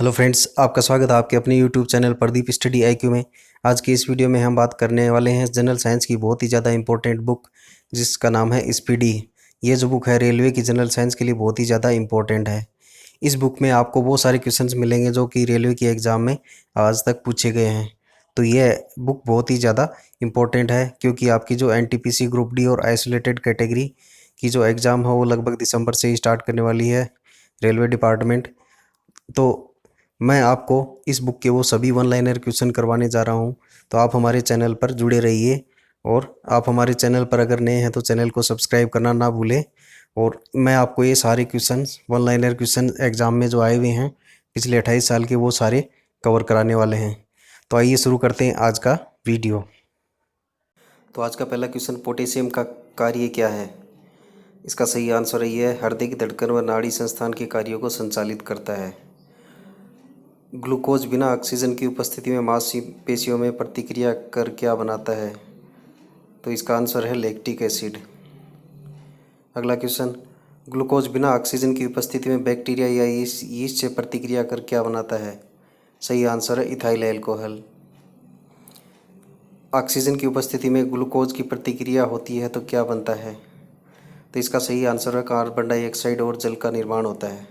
Hello friends, आपका स्वागत है आपके अपने YouTube channel Pradeep study IQ में। आज की इस वीडियो में हम बात करने वाले हैं जनरल साइंस की बहुत ही ज़्यादा इंपॉर्टेंट बुक जिसका नाम है स्पीडी। ये जो बुक है रेलवे की जनरल साइंस के लिए बहुत ही ज़्यादा इंपॉर्टेंट है। इस बुक में आपको वो सारे क्वेश्चंस मिलेंगे जो कि रेलवे के एग्ज़ाम में आज तक पूछे गए हैं। तो ये बुक बहुत ही ज़्यादा इम्पोर्टेंट है क्योंकि आपकी जो एनटीपीसी ग्रुप डी और आइसोलेटेड कैटेगरी की जो एग्ज़ाम है वो लगभग दिसंबर से ही स्टार्ट करने वाली है रेलवे डिपार्टमेंट। तो मैं आपको इस बुक के वो सभी वन लाइनर क्वेश्चन करवाने जा रहा हूँ। तो आप हमारे चैनल पर जुड़े रहिए और आप हमारे चैनल पर अगर नए हैं तो चैनल को सब्सक्राइब करना ना भूलें। और मैं आपको ये सारे question one liner question exam में जो आए हुए हैं पिछले 28 साल के वो सारे कवर कराने वाले हैं। तो आइए शुरू करते हैं आज का वीडियो। तो आज का पहला क्वेश्चन, पोटेशियम का कार्य क्या है? इसका सही आंसर ये है, हृदय की धड़कन व नाड़ी संस्थान के कार्यों को संचालित करता है। ग्लूकोज बिना ऑक्सीजन की उपस्थिति में मांसपेशियों में प्रतिक्रिया कर क्या बनाता है? तो इसका आंसर है लैक्टिक एसिड। अगला क्वेश्चन, ग्लूकोज बिना ऑक्सीजन की उपस्थिति में बैक्टीरिया या यीस्ट से प्रतिक्रिया कर क्या बनाता है? सही आंसर है इथाइल अल्कोहल। ऑक्सीजन की उपस्थिति में ग्लूकोज की प्रतिक्रिया होती है तो क्या बनता है? तो इसका सही आंसर है कार्बन डाइऑक्साइड और जल का निर्माण होता है।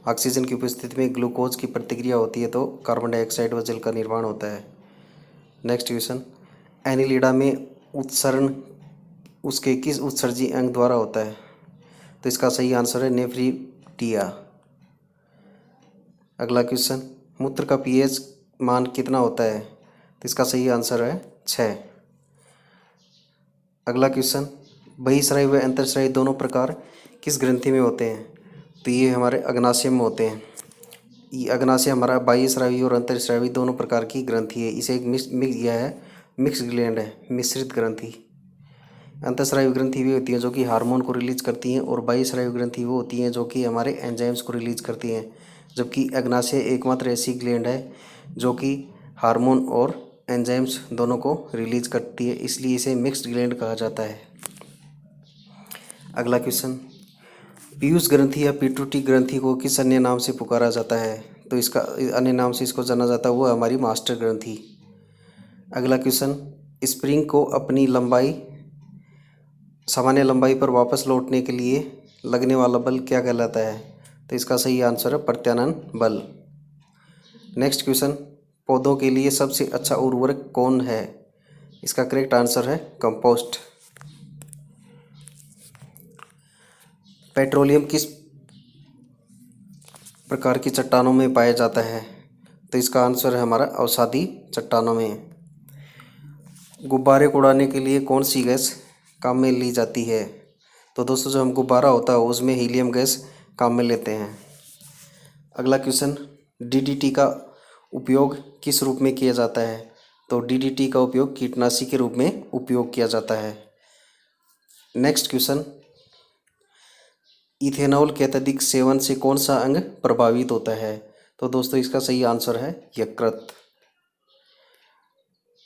ऑक्सीजन की उपस्थिति में ग्लूकोज की प्रतिक्रिया होती है तो कार्बन डाइऑक्साइड व जल का निर्माण होता है। नेक्स्ट क्वेश्चन, एनिलिडा में उत्सरण उसके किस उत्सर्जी अंग द्वारा होता है? तो इसका सही आंसर है नेफ्रिटिया। अगला क्वेश्चन, मूत्र का पीएच मान कितना होता है? तो इसका सही आंसर है 6। अगला क्वेश्चन, बहिस्रावी व अंतःस्रावी दोनों प्रकार किस ग्रंथि में होते हैं? तो ये हमारे अग्नाशय में होते हैं। ये अग्नाशय हमारा बाह्यस्रावी और अंतःस्रावी दोनों प्रकार की ग्रंथि है। इसे एक मिक्स ग्लैंड है, मिश्रित ग्रंथि। अंतःस्रावी ग्रंथि भी होती है जो कि हार्मोन को रिलीज करती हैं और बाह्यस्रावी ग्रंथि वो होती हैं जो कि हमारे एंजाइम्स को रिलीज करती हैं। जबकि अग्नाशय एकमात्र ऐसी ग्लैंड है जो कि हार्मोन और एंजाइम्स दोनों को रिलीज करती है, इसलिए इसे मिक्स्ड ग्लैंड कहा जाता है। अगला क्वेश्चन, पीयूष ग्रंथि या पिट्यूटरी ग्रंथि को किस अन्य नाम से पुकारा जाता है? तो इसका अन्य नाम से इसको जाना जाता है वो हमारी मास्टर ग्रंथि। अगला क्वेश्चन, स्प्रिंग को अपनी लंबाई सामान्य लंबाई पर वापस लौटने के लिए लगने वाला बल क्या कहलाता है? तो इसका सही आंसर है प्रत्यानयन बल। नेक्स्ट क्वेश्चन, पौधों के लिए सबसे अच्छा उर्वरक कौन है? इसका करेक्ट आंसर है कंपोस्ट। पेट्रोलियम किस प्रकार की चट्टानों में पाया जाता है? तो इसका आंसर है हमारा अवसादी चट्टानों में। गुब्बारे को उड़ाने के लिए कौन सी गैस काम में ली जाती है? तो दोस्तों जो हम गुब्बारा होता है उसमें हीलियम गैस काम में लेते हैं। अगला क्वेश्चन, डीडीटी का उपयोग किस रूप में किया जाता है? तो डीडीटी का उपयोग कीटनाशी के रूप में उपयोग किया जाता है। नेक्स्ट क्वेश्चन, इथेनॉल के अत्यधिक सेवन से कौन सा अंग प्रभावित होता है? तो दोस्तों इसका सही आंसर है यकृत।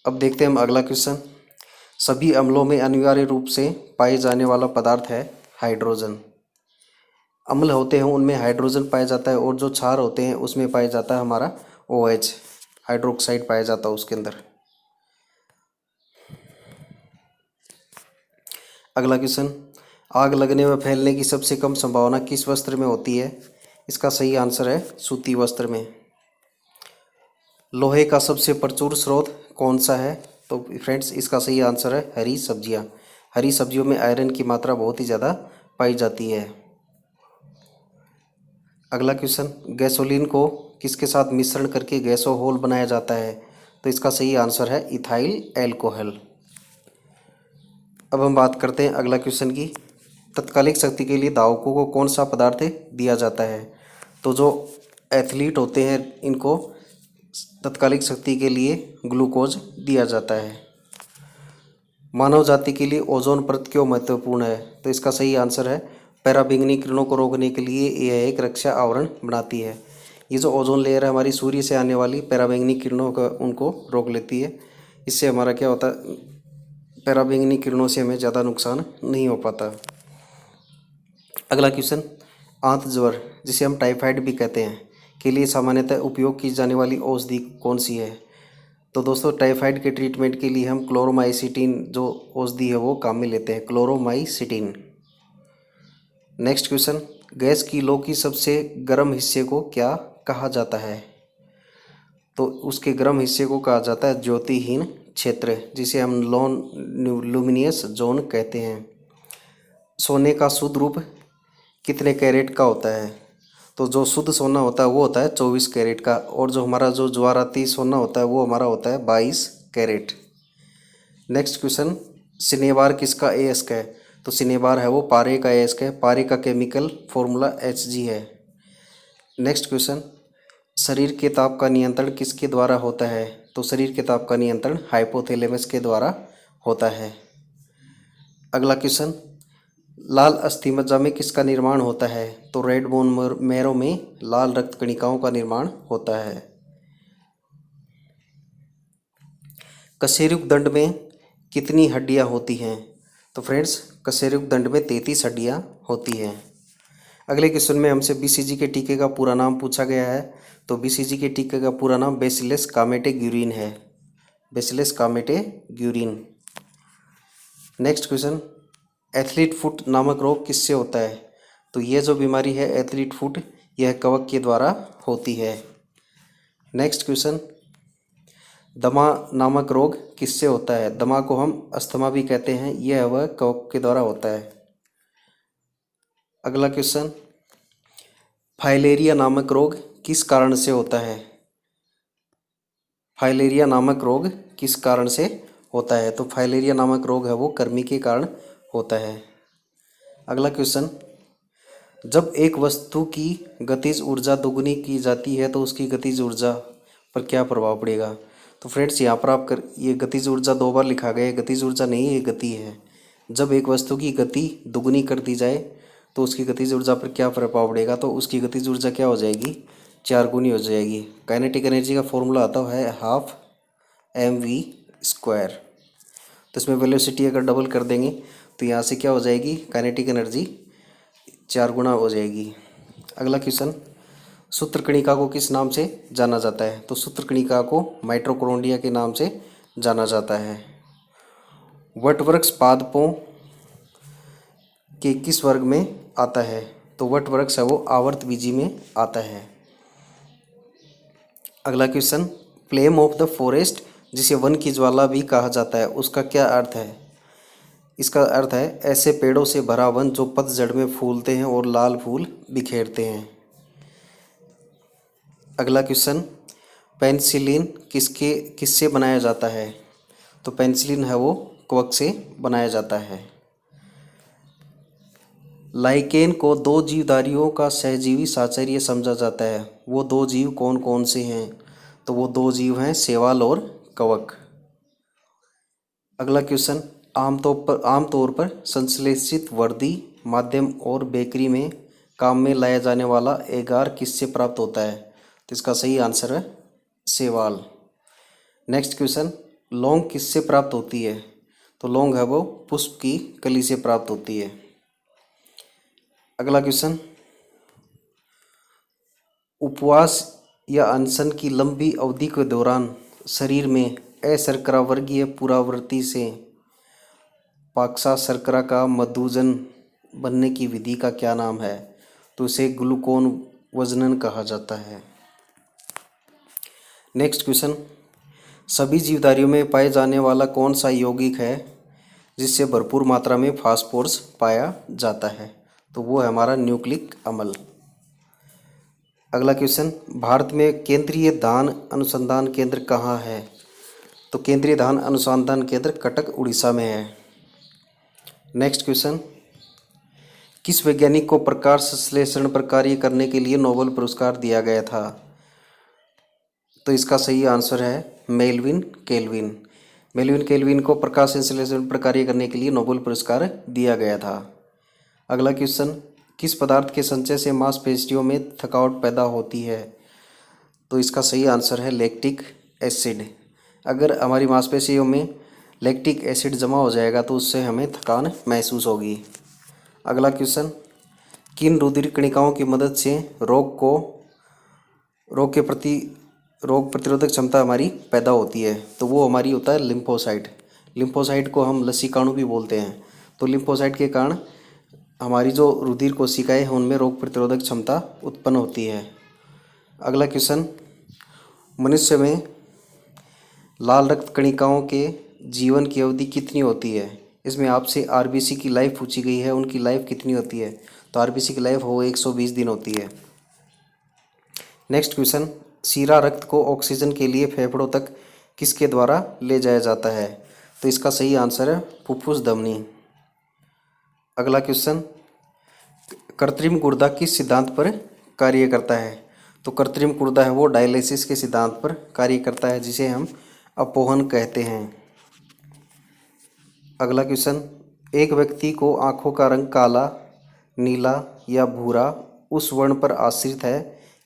अब देखते हैं हम अगला क्वेश्चन, सभी अम्लों में अनिवार्य रूप से पाए जाने वाला पदार्थ है हाइड्रोजन। अम्ल होते हैं उनमें हाइड्रोजन पाया जाता है और जो क्षार होते हैं उसमें पाया जाता है हमारा OH, हाइड्रोक्साइड पाया जाता है उसके अंदर। अगला क्वेश्चन, आग लगने व फैलने की सबसे कम संभावना किस वस्त्र में होती है? इसका सही आंसर है सूती वस्त्र में। लोहे का सबसे प्रचुर स्रोत कौन सा है? तो फ्रेंड्स इसका सही आंसर है हरी सब्जियां। हरी सब्जियों में आयरन की मात्रा बहुत ही ज़्यादा पाई जाती है। अगला क्वेश्चन, गैसोलीन को किसके साथ मिश्रण करके गैसोहोल बनाया जाता है? तो इसका सही आंसर है इथाइल अल्कोहल। अब हम बात करते हैं अगला क्वेश्चन की, तत्कालिक शक्ति के लिए धावकों को कौन सा पदार्थ दिया जाता है? तो जो एथलीट होते हैं इनको तत्कालिक शक्ति के लिए ग्लूकोज दिया जाता है। मानव जाति के लिए ओजोन परत क्यों महत्वपूर्ण है? तो इसका सही आंसर है पराबैंगनी किरणों को रोकने के लिए यह एक रक्षा आवरण बनाती है। ये जो ओजोन लेयर है हमारी सूर्य से आने वाली पराबैंगनी किरणों का उनको रोक लेती है। इससे हमारा क्या होता है, पराबैंगनी किरणों से हमें ज़्यादा नुकसान नहीं हो पाता। अगला क्वेश्चन, आंत ज्वर जिसे हम टाइफाइड भी कहते हैं के लिए सामान्यतः उपयोग की जाने वाली औषधि कौन सी है? तो दोस्तों टाइफाइड के ट्रीटमेंट के लिए हम क्लोरोमाइसिटिन जो औषधि है वो काम में लेते हैं, क्लोरोमाइसिटिन। नेक्स्ट क्वेश्चन, गैस की लौ की सबसे गर्म हिस्से को क्या कहा जाता है? तो उसके गर्म हिस्से को कहा जाता है ज्योतिहीन क्षेत्र, जिसे हम नॉन लुमिनियस जोन कहते हैं। सोने का शुद्ध रूप कितने कैरेट का होता है? तो जो शुद्ध सोना होता है वो होता है 24 कैरेट का, और जो हमारा जो ज्वाराती सोना होता है वो हमारा होता है 22 कैरेट। नेक्स्ट क्वेश्चन, सिनेबार किसका अयस्क है? तो सिनेबार है वो पारे का अयस्क है। पारे का केमिकल फॉर्मूला Hg है। नेक्स्ट क्वेश्चन, शरीर के ताप का नियंत्रण किसके द्वारा होता है? तो शरीर के ताप का नियंत्रण हाइपोथैलेमस के द्वारा होता है। अगला क्वेश्चन, लाल अस्थिमज्जा में किसका निर्माण होता है? तो रेड बोन मैरो में लाल रक्त कणिकाओं का निर्माण होता है। कशेरुक दंड में कितनी हड्डियां होती हैं? तो फ्रेंड्स कशेरुक दंड में 33 हड्डियां होती हैं। अगले क्वेश्चन में हमसे बीसीजी के टीके का पूरा नाम पूछा गया है। तो बीसीजी के टीके का पूरा नाम बेसिलस कामेटेग्यूरिन है, bacillus Calmette Guerin. Next question, athlete foot नामक रोग किससे होता है? तो यह जो बीमारी है एथलीट फुट, यह कवक के द्वारा होती है। नेक्स्ट क्वेश्चन, दमा नामक रोग किससे होता है? दमा को हम अस्थमा भी कहते हैं, यह वह कवक के द्वारा होता है। अगला क्वेश्चन, फाइलेरिया नामक रोग किस कारण से होता है? फाइलेरिया नामक रोग किस कारण से होता है? तो फाइलेरिया नामक रोग है वो कृमि के कारण होता है। अगला क्वेश्चन, जब एक वस्तु की गतिज ऊर्जा दोगुनी की जाती है तो उसकी गतिज ऊर्जा पर क्या प्रभाव पड़ेगा? तो फ्रेंड्स यहाँ पर आप ये गतिज ऊर्जा 2 बार लिखा गया है, गतिज ऊर्जा नहीं है, ये गति है। जब एक वस्तु की गति दोगुनी कर दी जाए तो उसकी गतिज ऊर्जा पर क्या प्रभाव पड़ेगा? तो उसकी गतिज ऊर्जा क्या हो जाएगी? 4 गुनी हो जाएगी। काइनेटिक एनर्जी का फॉर्मूला आता है हाफ mv²। तो इसमें वेलोसिटी अगर डबल कर देंगे तो यहाँ से क्या हो जाएगी? काइनेटिक एनर्जी 4 गुना हो जाएगी। अगला क्वेश्चन, सूत्रकणिका को किस नाम से जाना जाता है? तो सूत्रकणिका को माइटोकॉन्ड्रिया के नाम से जाना जाता है। वटवृक्ष पादपों के किस वर्ग में आता है? तो वटवृक्ष है वो आवर्तबीजी में आता है। अगला question, flame of the forest जिसे वन की ज्वाला भी कहा जाता है, उसका क्या अर्थ है? इसका अर्थ है ऐसे पेड़ों से भरा वन जो पतझड़ में फूलते हैं और लाल फूल बिखेरते हैं। अगला क्वेश्चन, पेनिसिलिन किससे बनाया जाता है? तो पेनिसिलिन है वो कवक से बनाया जाता है। लाइकेन को 2 जीवधारियों का सहजीवी साहचर्य समझा जाता है, वो 2 जीव कौन कौन से हैं? तो वो 2 जीव हैं शैवाल और कवक। अगला क्वेश्चन, आमतौर पर संश्लेषित वर्दी माध्यम और बेकरी में काम में लाया जाने वाला एगार किससे प्राप्त होता है? तो इसका सही आंसर है शैवाल। नेक्स्ट क्वेश्चन, लौंग किससे प्राप्त होती है? तो लौंग है वो पुष्प की कली से प्राप्त होती है। अगला क्वेश्चन, उपवास या अनशन की लंबी अवधि के दौरान शरीर में अशर्करा वर्गीय पुरावृत्ति से पाक्सा शर्करा का मधुजन बनने की विधि का क्या नाम है? तो इसे ग्लूकोन वजनन कहा जाता है। नेक्स्ट क्वेश्चन, सभी जीवधारियों में पाए जाने वाला कौन सा यौगिक है जिससे भरपूर मात्रा में फास्फोरस पाया जाता है? तो वो है हमारा न्यूक्लिक अम्ल। अगला क्वेश्चन, भारत में केंद्रीय धान अनुसंधान केंद्र कहाँ है? तो केंद्रीय धान अनुसंधान केंद्र कटक उड़ीसा में है। नेक्स्ट क्वेश्चन, किस वैज्ञानिक को प्रकाश संश्लेषण पर कार्य करने के लिए नोबेल पुरस्कार दिया गया था? तो इसका सही आंसर है मेल्विन केल्विन। मेल्विन केल्विन को प्रकाश संश्लेषण पर कार्य करने के लिए नोबेल पुरस्कार दिया गया था। अगला क्वेश्चन, किस पदार्थ के संचय से मांसपेशियों में थकावट पैदा होती है? तो इसका सही आंसर है लैक्टिक एसिड। अगर हमारी मांसपेशियों में लैक्टिक एसिड जमा हो जाएगा तो उससे हमें थकान महसूस होगी। अगला क्वेश्चन, किन रुधिर कणिकाओं की मदद से रोग को रोग प्रतिरोधक क्षमता हमारी पैदा होती है, तो वो हमारी होता है लिम्फोसाइट। लिम्फोसाइट को हम लसीकाणु भी बोलते हैं। तो लिम्फोसाइट के कारण हमारी जो रुधिर कोशिकाएं हैं उनमें रोग प्रतिरोधक क्षमता उत्पन्न होती है। अगला क्वेश्चन, मनुष्य में लाल रक्त कणिकाओं के जीवन की अवधि कितनी होती है? इसमें आपसे आरबीसी की लाइफ पूछी गई है, उनकी लाइफ कितनी होती है? तो आरबीसी की लाइफ वो 120 दिन होती है। नेक्स्ट क्वेश्चन, सीरा रक्त को ऑक्सीजन के लिए फेफड़ों तक किसके द्वारा ले जाया जाता है? तो इसका सही आंसर है फुफ्फुस धमनी। अगला क्वेश्चन, कृत्रिम गुर्दा किस सिद्धांत पर कार्य करता है? तो कृत्रिम गुर्दा है वो डायलिसिस के सिद्धांत पर कार्य करता है, जिसे हम अपोहन कहते हैं। अगला क्वेश्चन, एक व्यक्ति को आंखों का रंग काला, नीला या भूरा उस वर्ण पर आश्रित है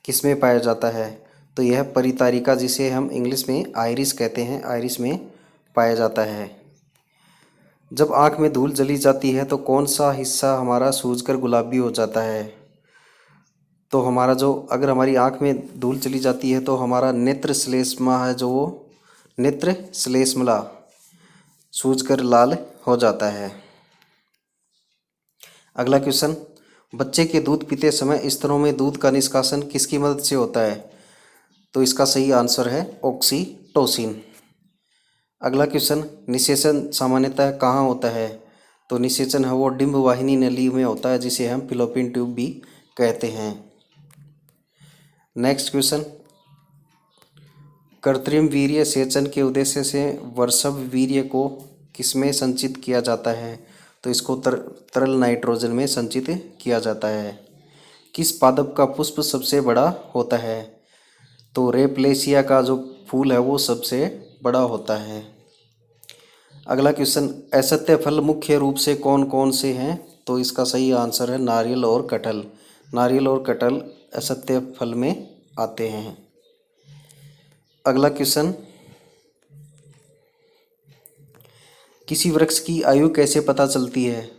किसमें पाया जाता है? तो यह परितारिका, जिसे हम इंग्लिश में आइरिस कहते हैं, आइरिस में पाया जाता है। जब आँख में धूल जली जाती है तो कौन सा हिस्सा हमारा सूजकर गुलाबी हो जाता है? तो हमारा जो, अगर हमारी आँख में धूल चली जाती है तो हमारा नेत्र श्लेष्मा है, जो वो नेत्र श्लेष्मला सूजकर लाल हो जाता है। अगला क्वेश्चन, बच्चे के दूध पीते समय स्तनों में दूध का निष्कासन किसकी मदद से होता है? तो इसका सही आंसर है ऑक्सीटोसिन। अगला क्वेश्चन, निषेचन सामान्यतः कहाँ होता है? तो निषेचन है वो डिंब वाहिनी नली में होता है, जिसे हम फिलोपियन ट्यूब भी कहते हैं। नेक्स्ट क्वेश्चन, कृत्रिम वीर्य सेचन के उद्देश्य से वृषभ वीर्य को किसमें संचित किया जाता है? तो इसको तरल नाइट्रोजन में संचित किया जाता है। किस पादप का पुष्प सबसे बड़ा होता है? तो रेपलेशिया का जो फूल है वो सबसे बड़ा होता है। अगला क्वेश्चन, असत्य फल मुख्य रूप से कौन कौन से हैं? तो इसका सही आंसर है नारियल और कटहल। नारियल और कटहल असत्य फल में आते हैं। अगला क्वेश्चन, किसी वृक्ष की आयु कैसे पता चलती है?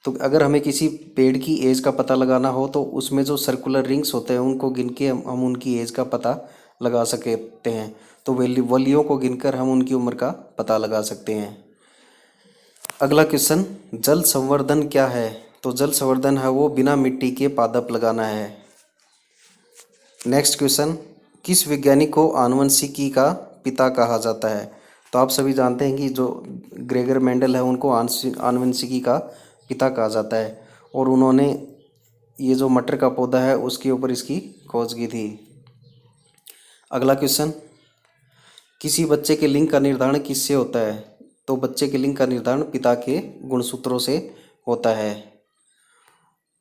तो अगर हमें किसी पेड़ की एज का पता लगाना हो तो उसमें जो सर्कुलर रिंग्स होते हैं उनको गिन के हम उनकी एज का पता लगा सकते हैं। तो वलियों को गिनकर हम उनकी उम्र का पता लगा सकते हैं। अगला क्वेश्चन, जल संवर्धन क्या है? तो जल संवर्धन है वो बिना मिट्टी के पादप लगाना है। नेक्स्ट क्वेश्चन, किस वैज्ञानिक को आनुवंशिकी का पिता कहा जाता है? तो आप सभी जानते हैं कि जो ग्रेगर मेंडल है उनको आनुवंशिकी का पिता कहा जाता है, और उन्होंने ये जो मटर का पौधा है उसके ऊपर इसकी खोज की थी। अगला क्वेश्चन, किसी बच्चे के लिंग का निर्धारण किससे होता है? तो बच्चे के लिंग का निर्धारण पिता के गुणसूत्रों से होता है।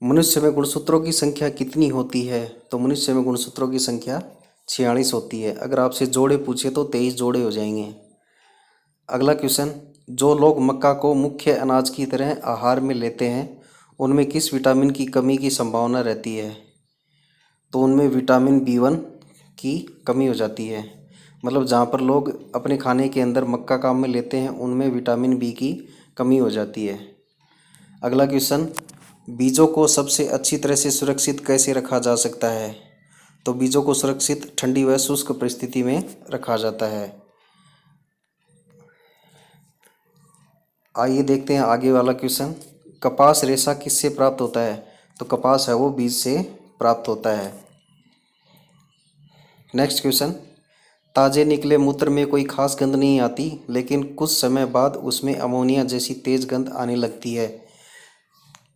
मनुष्य में गुणसूत्रों की संख्या कितनी होती है? तो मनुष्य में गुणसूत्रों की संख्या 46 होती है। अगर आपसे जोड़े पूछे तो 23 जोड़े हो जाएंगे। अगला क्वेश्चन, जो लोग मक्का को मुख्य अनाज की तरह आहार में लेते हैं उनमें किस विटामिन की कमी की संभावना रहती है? तो उनमें विटामिन B1 की कमी हो जाती है। मतलब जहाँ पर लोग अपने खाने के अंदर मक्का काम में लेते हैं उनमें विटामिन B की कमी हो जाती है। अगला क्वेश्चन, बीजों को सबसे अच्छी तरह से सुरक्षित कैसे रखा जा सकता है? तो बीजों को सुरक्षित ठंडी व शुष्क परिस्थिति में रखा जाता है। आइए देखते हैं आगे वाला क्वेश्चन, कपास रेशा किससे प्राप्त होता है? तो कपास है वो बीज से प्राप्त होता है। नेक्स्ट क्वेश्चन, ताजे निकले मूत्र में कोई खास गंध नहीं आती, लेकिन कुछ समय बाद उसमें अमोनिया जैसी तेज गंध आने लगती है।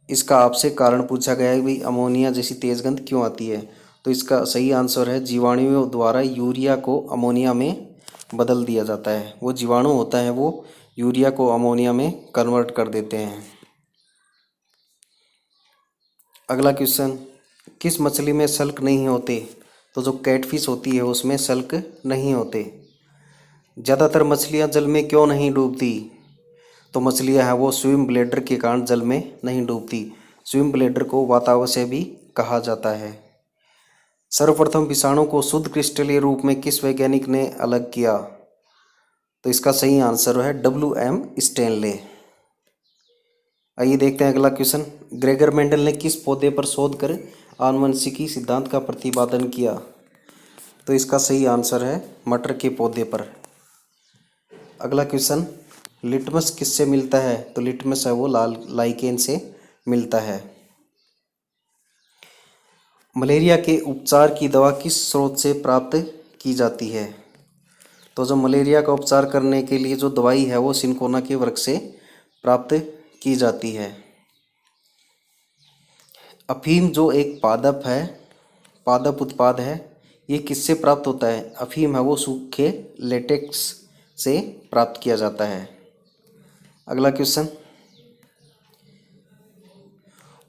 इसका आपसे कारण पूछा गया है, भाई अमोनिया जैसी तेज गंध क्यों आती है? तो इसका सही आंसर है जीवाणुओं द्वारा यूरिया को अमोनिया में बदल दिया जाता है। वो जीवाणु होता है वो यूरिया को अमोनिया में कन्वर्ट कर देते हैं। अगला क्वेश्चन, किस मछली में सल्क नहीं होते? तो जो कैटफिश होती है उसमें सल्क नहीं होते। ज़्यादातर मछलियाँ जल में क्यों नहीं डूबती? तो मछलियाँ हैं वो स्विम ब्लैडर के कारण जल में नहीं डूबती। स्विम ब्लैडर को वातावस्य भी कहा जाता है। सर्वप्रथम विषाणु को शुद्ध क्रिस्टलीय रूप में किस वैज्ञानिक ने अलग किया? तो इसका सही आंसर है WM स्टैनले। आइए देखते हैं अगला क्वेश्चन, ग्रेगर मेंडल ने किस पौधे पर शोध कर आनुवंशिकी सिद्धांत का प्रतिपादन किया? तो इसका सही आंसर है मटर के पौधे पर। अगला क्वेश्चन, लिटमस किससे मिलता है? तो लिटमस है वो लाल लाइकेन से मिलता है। मलेरिया के उपचार की दवा किस स्रोत से प्राप्त की जाती है? तो जो मलेरिया का उपचार करने के लिए जो दवाई है वो सिनकोना के वृक्ष से प्राप्त की जाती है। अफीम जो एक पादप उत्पाद है, ये किससे प्राप्त होता है? अफीम है वो सूखे लेटेक्स से प्राप्त किया जाता है। अगला क्वेश्चन,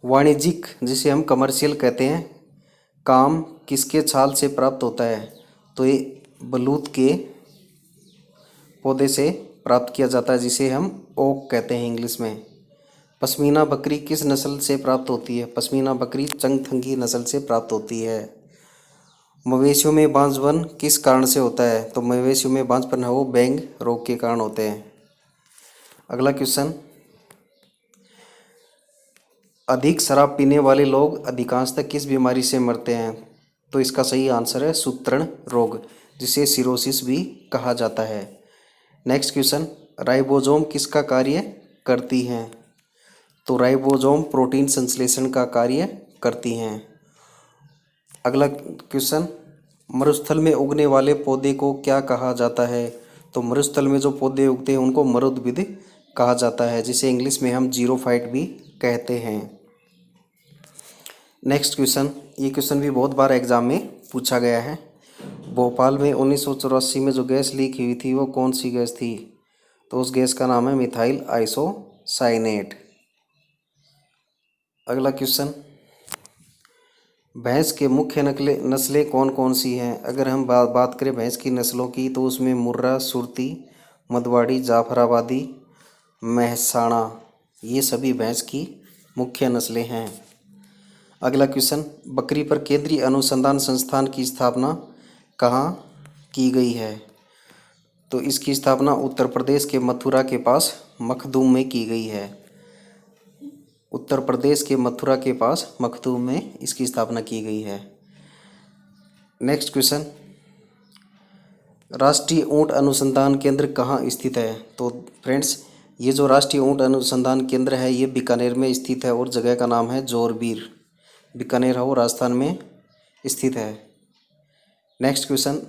वाणिज्यिक जिसे हम कमर्शियल कहते हैं काम किसके छाल से प्राप्त होता है? तो ये बलूत के पौधे से प्राप्त किया जाता है जिसे हम ओक कहते हैं इंग्लिश में। पश्मीना बकरी किस नस्ल से प्राप्त होती है? पश्मीना बकरी चंगथंगी नस्ल से प्राप्त होती है। मवेशियों में बांझपन किस कारण से होता है? तो मवेशियों में बांझपन है वो बैंग रोग के कारण होते हैं। अगला क्वेश्चन, अधिक शराब पीने वाले लोग अधिकांशतः किस बीमारी से मरते हैं? तो इसका सही आंसर है सूत्रण रोग, जिसे सिरोसिस भी कहा जाता है। नेक्स्ट क्वेश्चन, राइबोसोम किसका कार्य करती हैं? तो राइबोसोम प्रोटीन संश्लेषण का कार्य करती हैं। अगला क्वेश्चन, मरुस्थल में उगने वाले पौधे को क्या कहा जाता है? तो मरुस्थल में जो पौधे उगते हैं उनको मरुद्भिद कहा जाता है, जिसे इंग्लिश में हम जीरोफाइट भी कहते हैं। नेक्स्ट क्वेश्चन, ये क्वेश्चन भी बहुत बार एग्जाम में पूछा गया है। भोपाल में 1984 में जो गैस लीक हुई थी वो कौन सी गैस थी? तो उस गैस का नाम है मिथाइल आइसोसाइनेट। अगला क्वेश्चन, भैंस के मुख्य नस्लें कौन कौन सी हैं? अगर हम बात करें भैंस की नस्लों की तो उसमें मुर्रा, सुरती, मदवाड़ी, जाफराबादी, महसाणा, ये सभी भैंस की मुख्य नस्लें हैं। अगला क्वेश्चन, बकरी पर केंद्रीय अनुसंधान संस्थान की स्थापना कहाँ की गई है? तो इसकी स्थापना उत्तर प्रदेश के मथुरा के पास मखदूम में की गई है। उत्तर प्रदेश के मथुरा के पास मखदूम में इसकी स्थापना की गई है। नेक्स्ट क्वेश्चन, राष्ट्रीय ऊंट अनुसंधान केंद्र कहाँ स्थित है? तो फ्रेंड्स, ये जो राष्ट्रीय ऊंट अनुसंधान केंद्र है ये बीकानेर में स्थित है और जगह का नाम है जोरबीर। बीकानेर है वो राजस्थान में स्थित है। नेक्स्ट क्वेश्चन,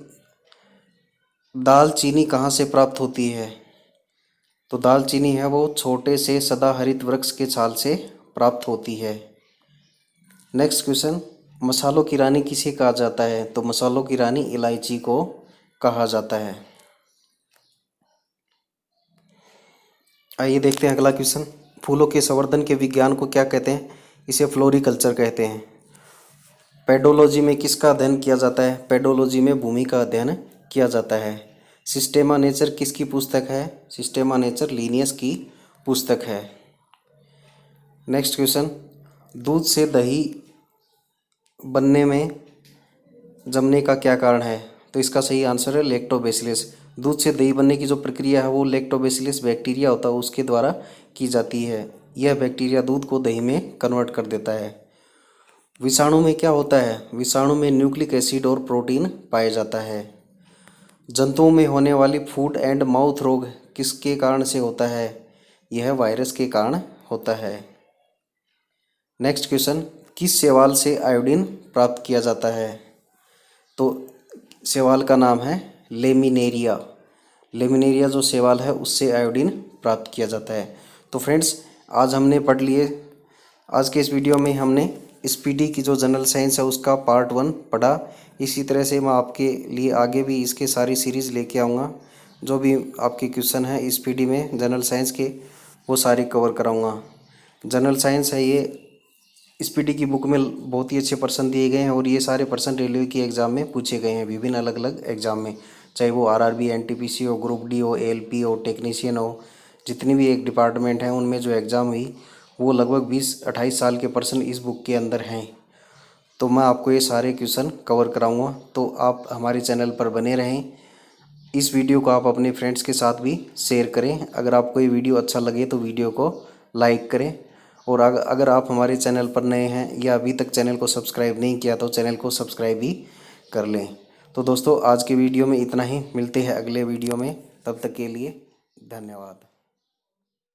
दालचीनी कहाँ से प्राप्त होती है? तो दालचीनी है वो छोटे से सदाहरित वृक्ष के छाल से प्राप्त होती है। नेक्स्ट क्वेश्चन, मसालों की रानी किसे कहा जाता है? तो मसालों की रानी इलायची को कहा जाता है। आइए देखते हैं अगला क्वेश्चन, फूलों के संवर्धन के विज्ञान को क्या कहते हैं? इसे फ्लोरिकल्चर कहते हैं। पेडोलॉजी में किसका अध्ययन किया जाता है? पेडोलॉजी में भूमि का अध्ययन किया जाता है। सिस्टेमा नेचर किसकी पुस्तक है? सिस्टेमा नेचर लिनियस की पुस्तक है। नेक्स्ट क्वेश्चन, दूध से दही बनने में जमने का क्या कारण है? तो इसका सही आंसर है लैक्टोबैसिलस। दूध से दही बनने की जो प्रक्रिया है वो लैक्टोबैसिलस बैक्टीरिया होता है उसके द्वारा की जाती है। यह बैक्टीरिया दूध को दही में कन्वर्ट कर देता है। विषाणु में क्या होता है? विषाणु में न्यूक्लिक एसिड और प्रोटीन पाया जाता है। जंतुओं में होने वाली फूट एंड माउथ रोग किसके कारण से होता है? यह वायरस के कारण होता है। नेक्स्ट क्वेश्चन, किस शैवाल से आयोडीन प्राप्त किया जाता है? तो शैवाल का नाम है लेमिनेरिया। लेमिनेरिया जो शैवाल है उससे आयोडीन प्राप्त किया जाता है। तो फ्रेंड्स, आज हमने पढ़ लिए, आज के इस वीडियो में हमने स्पीडी की जो जनरल साइंस है उसका पार्ट 1 पढ़ा। इसी तरह से मैं आपके लिए आगे भी इसके सारी सीरीज़ लेके आऊँगा। जो भी आपके क्वेश्चन है स्पीडी में जनरल साइंस के वो सारे कवर कराऊँगा। जनरल साइंस है ये स्पीडी की बुक में बहुत ही अच्छे प्रश्न दिए गए हैं और ये सारे प्रश्न रेलवे की एग्ज़ाम में पूछे गए हैं विभिन्न अलग अलग एग्ज़ाम में, चाहे वो आरआरबी, एनटीपीसी हो, ग्रुप डी हो, एएलपी हो, टेक्नीशियन हो, जितनी भी एक डिपार्टमेंट हैं उनमें जो एग्ज़ाम हुई वो लगभग 20-28 साल के प्रश्न इस बुक के अंदर हैं। तो मैं आपको ये सारे क्वेश्चन कवर कराऊंगा, तो आप हमारे चैनल पर बने रहें। इस वीडियो को आप अपने फ्रेंड्स के साथ भी शेयर करें। अगर आपको ये वीडियो अच्छा लगे तो वीडियो को लाइक करें और अगर आप हमारे चैनल पर नए हैं या अभी तक चैनल को सब्सक्राइब नहीं किया तो चैनल को सब्सक्राइब भी कर लें। तो दोस्तों आज की वीडियो में इतना ही, मिलते हैं अगले वीडियो में, तब तक के लिए धन्यवाद।